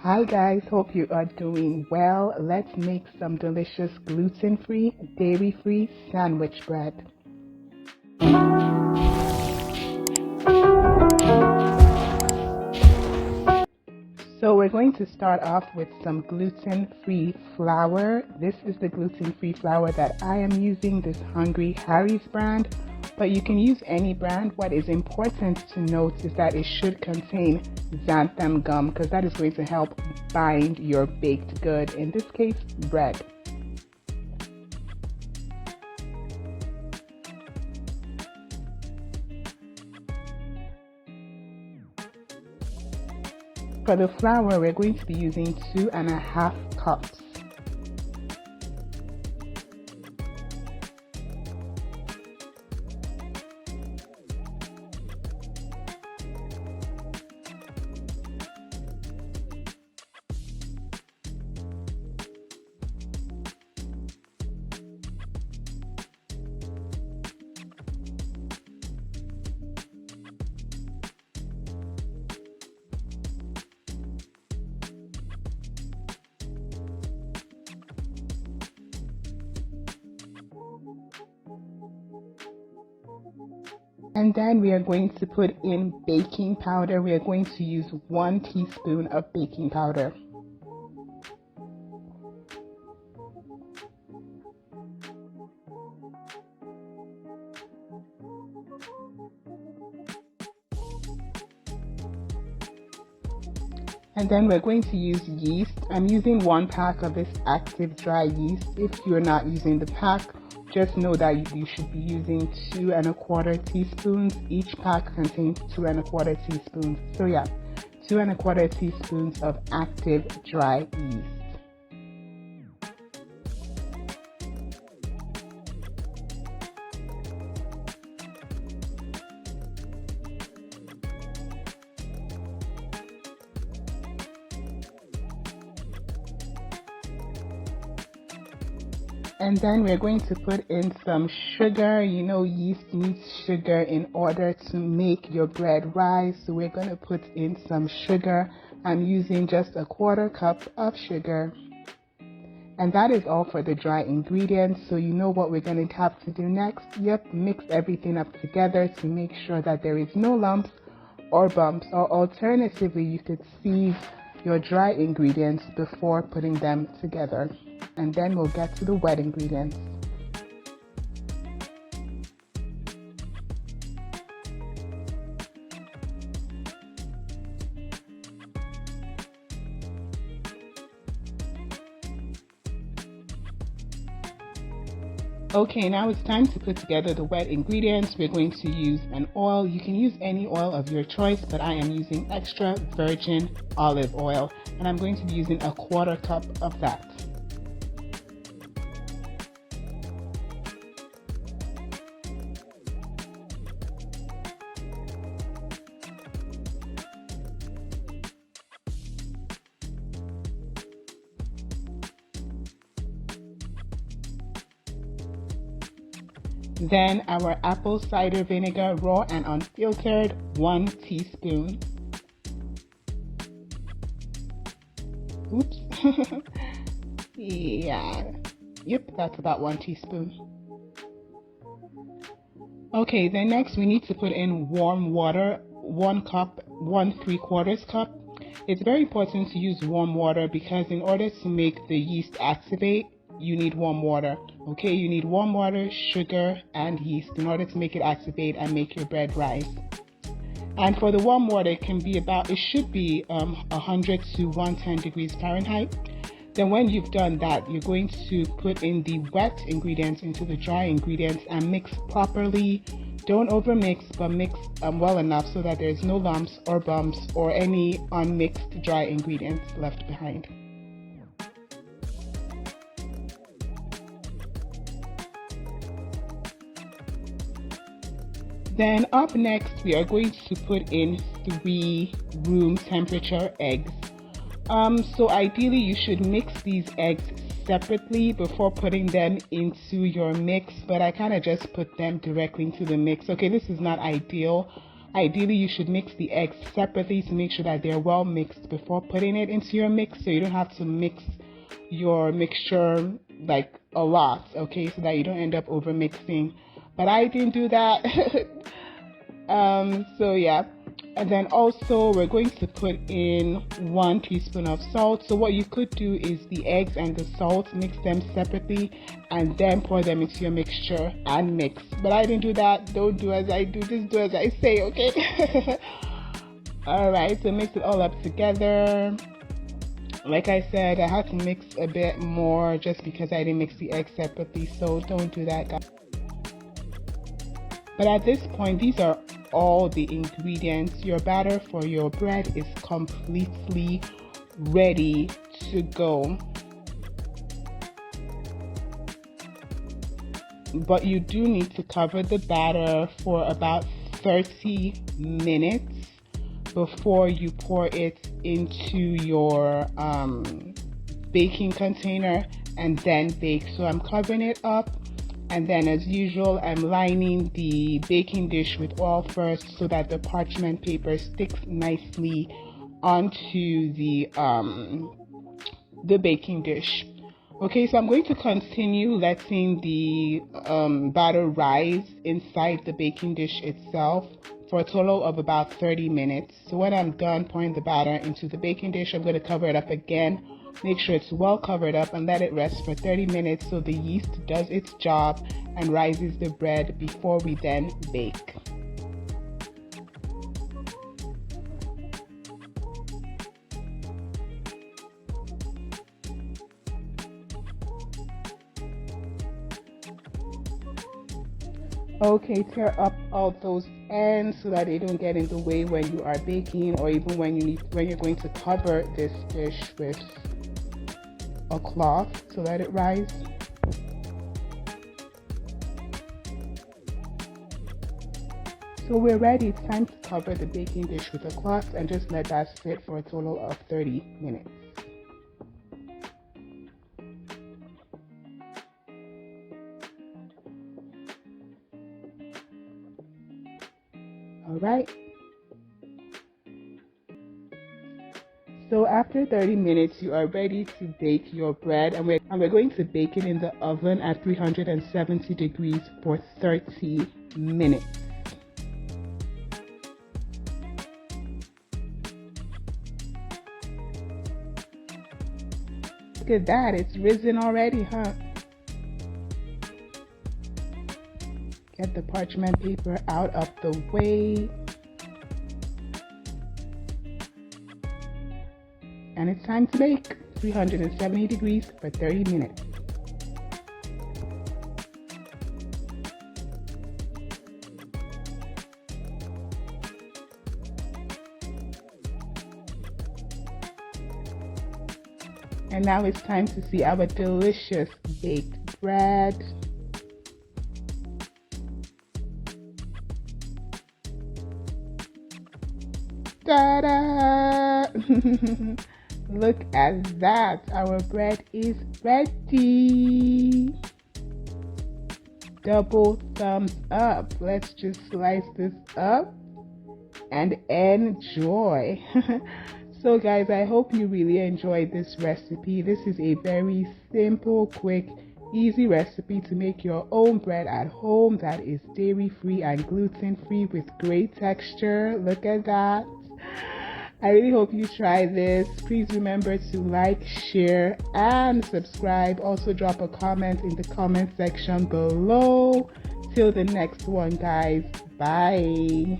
Hi guys, hope you are doing well. Let's make some delicious gluten-free, dairy-free sandwich bread. So we're going to start off with some gluten-free flour. This is the gluten-free flour that I am using, this Hungry Harry's brand, but you can use any brand. What is important to note is that it should contain xanthan gum, because that is going to help bind your baked good, in this case, bread. For the flour, we're going to be using 2.5 cups. And then we are going to put in baking powder. We are going to use 1 teaspoon of baking powder. And then we're going to use yeast. I'm using 1 pack of this active dry yeast. If you're not using the pack, just know that you should be using 2.25 teaspoons. Each pack contains 2.25 teaspoons. So yeah, 2.25 teaspoons of active dry yeast. And then we're going to put in some sugar. You know, yeast needs sugar in order to make your bread rise. So we're going to put in some sugar. I'm using just 1/4 cup of sugar. And that is all for the dry ingredients. So you know what we're going to have to do next. Yep, mix everything up together to make sure that there is no lumps or bumps. Or alternatively, you could sieve your dry ingredients before putting them together. And then we'll get to the wet ingredients. Okay, now it's time to put together the wet ingredients. We're going to use an oil. You can use any oil of your choice, but I am using extra virgin olive oil, and I'm going to be using 1/4 cup of that. Then our apple cider vinegar, raw and unfiltered, 1 teaspoon. Oops. Yeah. Yep, that's about 1 teaspoon. Okay, then next we need to put in warm water, 1 cup, 1¾ cup. It's very important to use warm water because in order to make the yeast activate, you need warm water. Okay, you need warm water, sugar, and yeast in order to make it activate and make your bread rise. And for the warm water, it should be 100 to 110 degrees Fahrenheit. Then when you've done that, you're going to put in the wet ingredients into the dry ingredients and mix properly. Don't overmix, but mix well enough so that there's no lumps or bumps or any unmixed dry ingredients left behind. Then up next, we are going to put in 3 room temperature eggs. So ideally you should mix these eggs separately before putting them into your mix, but I kind of just put them directly into the mix. Okay, this is not ideal, Ideally, you should mix the eggs separately to make sure that they're well mixed before putting it into your mix, so you don't have to mix your mixture like a lot, okay, so that you don't end up over mixing. But I didn't do that. So yeah. And then also we're going to put in 1 teaspoon of salt. So what you could do is the eggs and the salt, mix them separately and then pour them into your mixture and mix. But I didn't do that. Don't do as I do, just do as I say, okay? Alright, so mix it all up together. Like I said, I had to mix a bit more just because I didn't mix the eggs separately, so don't do that, guys. But at this point, these are all the ingredients. Your batter for your bread is completely ready to go. But you do need to cover the batter for about 30 minutes before you pour it into your baking container and then bake. So I'm covering it up, and then as usual I'm lining the baking dish with oil first so that the parchment paper sticks nicely onto the baking dish. Okay, so I'm going to continue letting the batter rise inside the baking dish itself for a total of about 30 minutes. So when I'm done pouring the batter into the baking dish, I'm going to cover it up again. Make sure it's well covered up and let it rest for 30 minutes so the yeast does its job and rises the bread before we then bake. Okay, tear up all those ends so that they don't get in the way when you are baking, or even when you're going to cover this dish with a cloth to let it rise. So we're ready. It's time to cover the baking dish with a cloth and just let that sit for a total of 30 minutes. All right. So after 30 minutes, you are ready to bake your bread, and we're going to bake it in the oven at 370 degrees for 30 minutes. Look at that, it's risen already, huh? Get the parchment paper out of the way. And it's time to bake, 370 degrees for 30 minutes. And now it's time to see our delicious baked bread. Ta-da! Look at that, our bread is ready. Double thumbs up. Let's just slice this up and enjoy. So guys, I hope you really enjoyed this recipe. This is a very simple, quick, easy recipe to make your own bread at home that is dairy-free and gluten-free with great texture. Look at that. I really hope you try this. Please remember to like, share, and subscribe. Also drop a comment in the comment section below. Till the next one, guys. Bye.